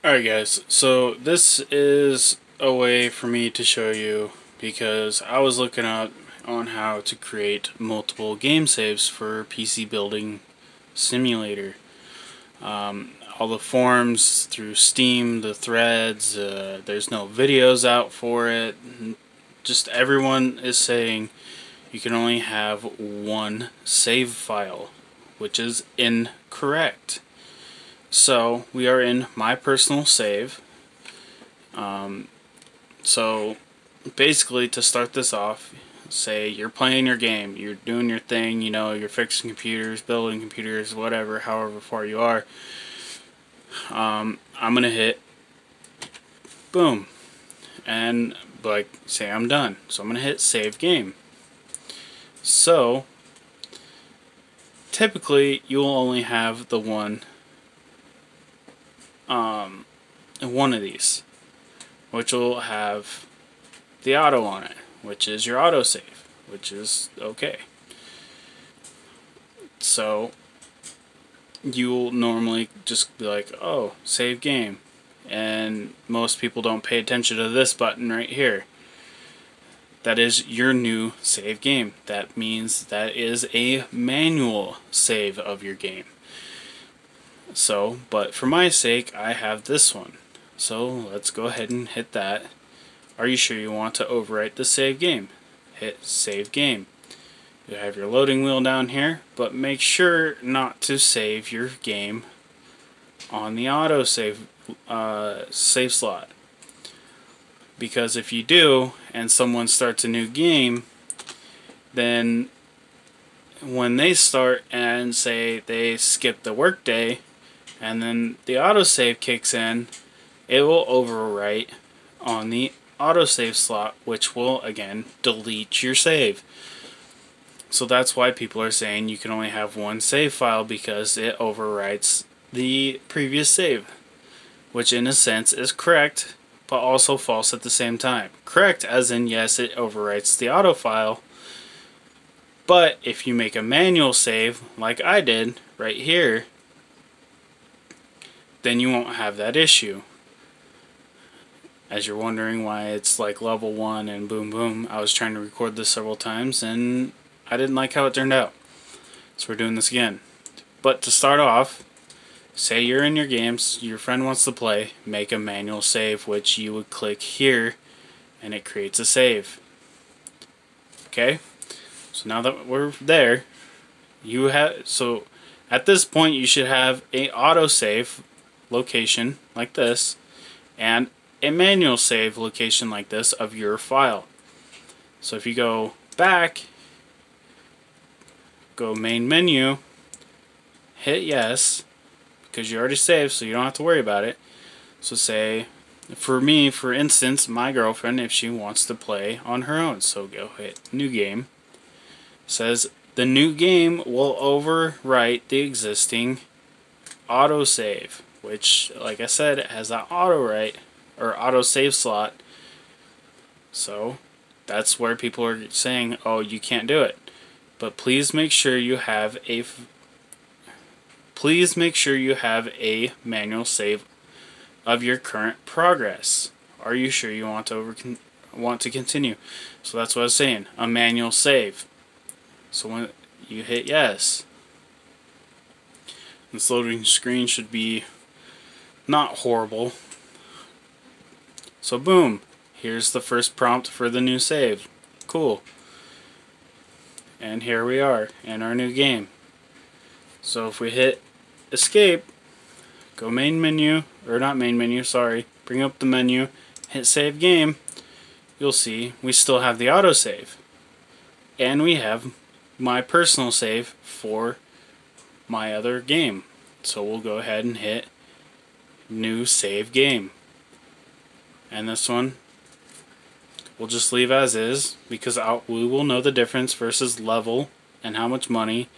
Alright guys, so this is a way for me to show you, because I was looking up on how to create multiple game saves for PC Building Simulator. All the forums through Steam, the threads, there's no videos out for it. Just everyone is saying you can only have one save file, which is incorrect. So we are in my personal save. So basically, to start this off, say you're playing your game, you're doing your thing, you're fixing computers, building computers, whatever, however far you are. I'm gonna hit boom, and like say I'm done. So I'm gonna hit save game. So typically you'll only have the one of these, which will have the auto on it, which is your autosave, which is okay. So you'll normally just be like, oh, save game, and most people don't pay attention to this button right here. That is your new save game. That means that is a manual save of your game. So, but for my sake, I have this one. So let's go ahead and hit that. Are you sure you want to overwrite the save game? Hit save game. You have your loading wheel down here, but make sure not to save your game on the auto save save slot. Because if you do, and someone starts a new game, then when they start and say they skip the workday, and then the autosave kicks in, it will overwrite on the autosave slot, which will again delete your save. So that's why people are saying you can only have one save file, because it overwrites the previous save, which in a sense is correct, but also false at the same time. Correct as in, yes, it overwrites the auto file, but if you make a manual save like I did right here, then you won't have that issue. As you're wondering why it's like level 1 and boom boom, I was trying to record this several times and I didn't like how it turned out. So we're doing this again. But to start off, say you're in your games, your friend wants to play, make a manual save, which you would click here and it creates a save. Okay? So now that we're there, so at this point you should have a autosave location like this and a manual save location like this of your file. So if you go back, go main menu, hit yes, because you already saved, so you don't have to worry about it. So say, for me, for instance, my girlfriend, if she wants to play on her own, so go hit new game. It says the new game will overwrite the existing autosave, which, like I said, it has that auto write or auto save slot. So that's where people are saying, oh, you can't do it. But please make sure you have a manual save of your current progress. Are you sure you want to continue? So that's what I was saying, a manual save. So when you hit yes, this loading screen should be not horrible. So boom, here's the first prompt for the new save. Cool. And here we are in our new game. So if we hit escape, go main menu, or not main menu, sorry, bring up the menu, hit save game, you'll see we still have the autosave. And we have my personal save for my other game. So we'll go ahead and hit new save game. And this one we'll just leave as is, because we will know the difference versus level and how much money.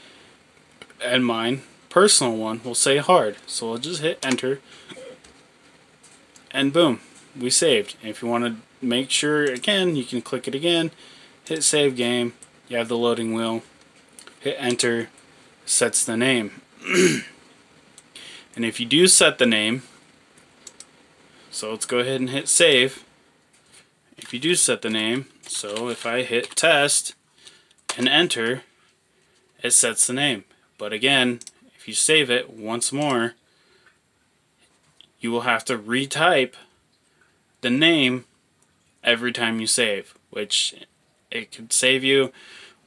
And mine personal one will say hard, so we'll just hit enter and boom, we saved. And if you want to make sure again, you can click it again, hit save game, you have the loading wheel, hit enter, sets the name. And if you do set the name, So let's go ahead and hit save. If you do set the name, so if I hit test and enter, it sets the name. But again, if you save it once more, you will have to retype the name every time you save, which it could save you,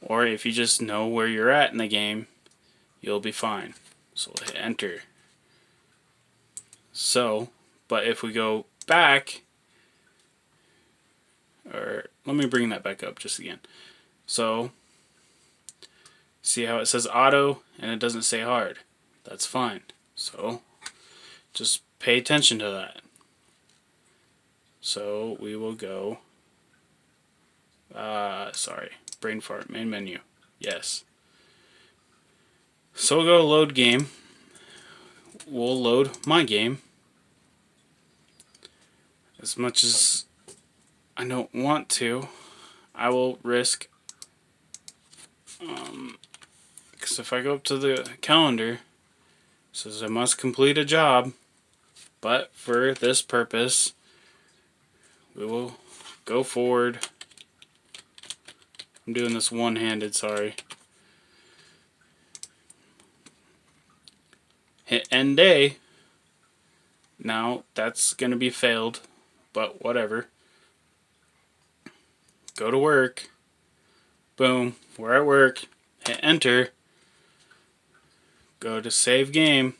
or if you just know where you're at in the game, you'll be fine. So we'll hit enter. So, but if we go back, or let me bring that back up just again. So, see how it says auto and it doesn't say hard? That's fine. So, just pay attention to that. So, we will go, sorry, brain fart, main menu. Yes. So we'll go load game. We'll load my game. As much as I don't want to, I will risk, because if I go up to the calendar, it says I must complete a job, but for this purpose, we will go forward. I'm doing this one-handed, sorry. Hit end day. Now that's going to be failed, but whatever. Go to work. Boom, we're at work. Hit enter. Go to save game.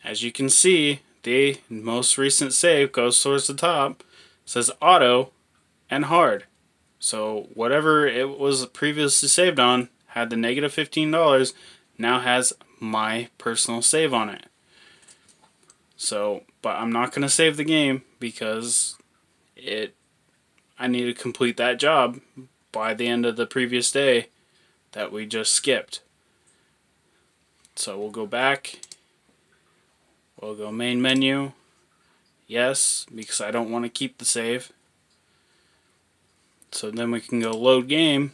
As you can see, the most recent save goes towards the top. It says auto and hard. So whatever it was previously saved on had the negative $15, now has my personal save on it. So, but I'm not going to save the game because I need to complete that job by the end of the previous day that we just skipped. So we'll go back. We'll go main menu. Yes, because I don't want to keep the save. So then we can go load game,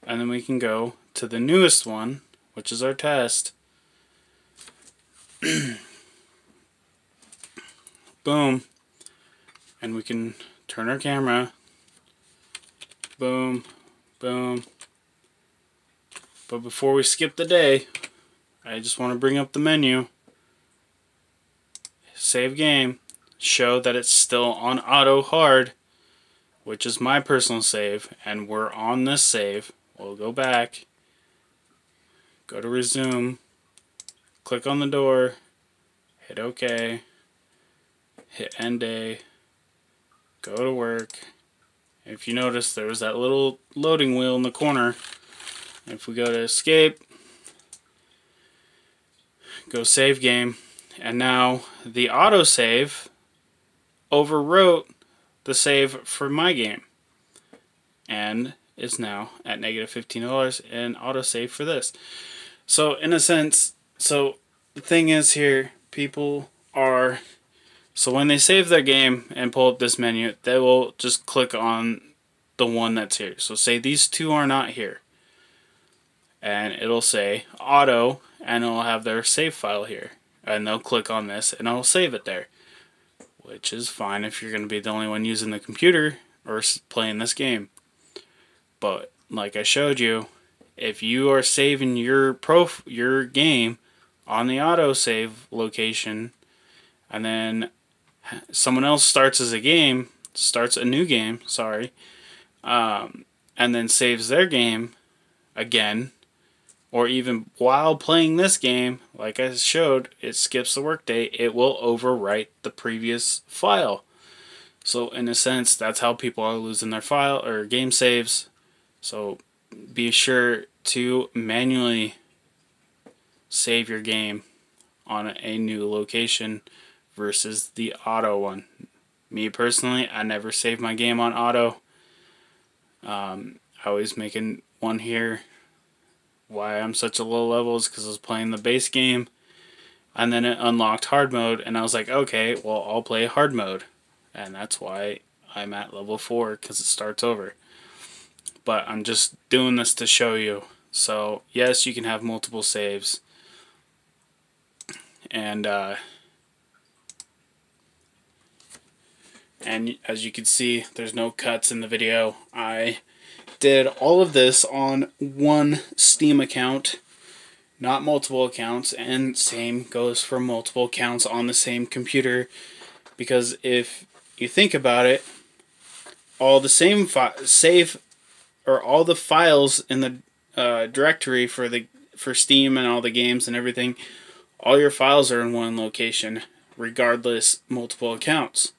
and then we can go to the newest one, which is our test. Boom. And we can turn our camera. Boom. Boom. But before we skip the day, I just want to bring up the menu. Save game. Show that it's still on auto hard, which is my personal save, and we're on this save. We'll go back, go to resume, click on the door, hit OK, hit end day, go to work. If you notice, there was that little loading wheel in the corner. If we go to escape, go save game, and now the autosave overwrote the save for my game and is now at negative $15 and autosave for this. So in a sense, so the thing is here, people are, so when they save their game and pull up this menu, they will just click on the one that's here. So say these two are not here, and it'll say auto, and it'll have their save file here, and they'll click on this and it'll save it there, which is fine if you're going to be the only one using the computer or playing this game. But like I showed you, if you are saving your game on the autosave location, and then someone else starts a new game, and then saves their game again, or even while playing this game, like I showed, it skips the workday, it will overwrite the previous file. So in a sense, that's how people are losing their file or game saves. So be sure to manually save your game on a new location versus the auto one. Me personally, I never save my game on auto. I always make one here. Why I'm such a low level is because I was playing the base game, and then it unlocked hard mode, and I was like, okay, well, I'll play hard mode, and that's why I'm at level 4, because it starts over. But I'm just doing this to show you. So yes, you can have multiple saves, and And as you can see, there's no cuts in the video. I did all of this on one Steam account, not multiple accounts, and same goes for multiple accounts on the same computer, because if you think about it, all the same all the files in the directory for Steam and all the games and everything, all your files are in one location, regardless multiple accounts.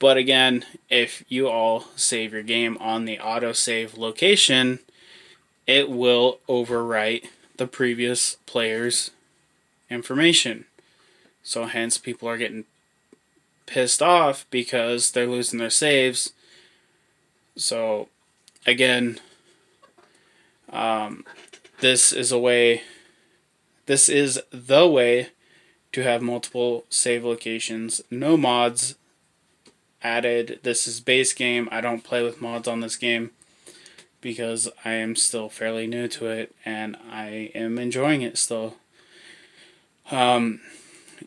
But again, if you all save your game on the autosave location, it will overwrite the previous player's information. So hence people are getting pissed off because they're losing their saves. So again, this is the way to have multiple save locations. No mods added. This is base game. I don't play with mods on this game because I am still fairly new to it and I am enjoying it still.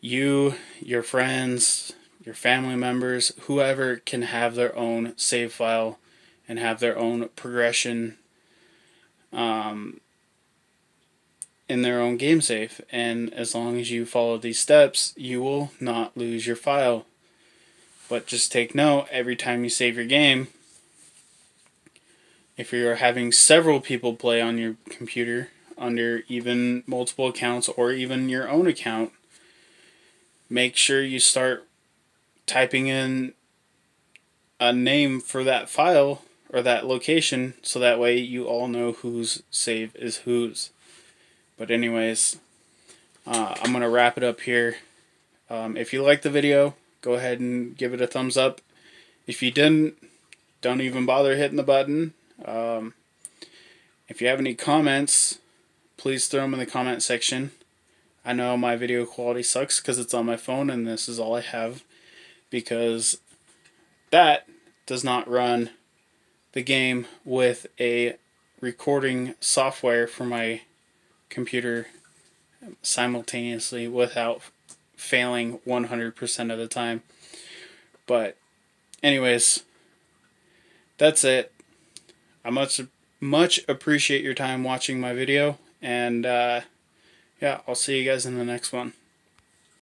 You, your friends, your family members, whoever can have their own save file and have their own progression in their own game save, and as long as you follow these steps, you will not lose your file. But just take note, every time you save your game, if you're having several people play on your computer under even multiple accounts or even your own account, make sure you start typing in a name for that file or that location, so that way you all know whose save is whose. But anyways, I'm going to wrap it up here. If you liked the video, go ahead and give it a thumbs up. If you didn't, don't even bother hitting the button. If you have any comments, please throw them in the comment section. I know my video quality sucks because it's on my phone and this is all I have, because that does not run the game with a recording software for my computer simultaneously without failing 100% of the time. But anyways, that's it. I much appreciate your time watching my video, and yeah, I'll see you guys in the next one.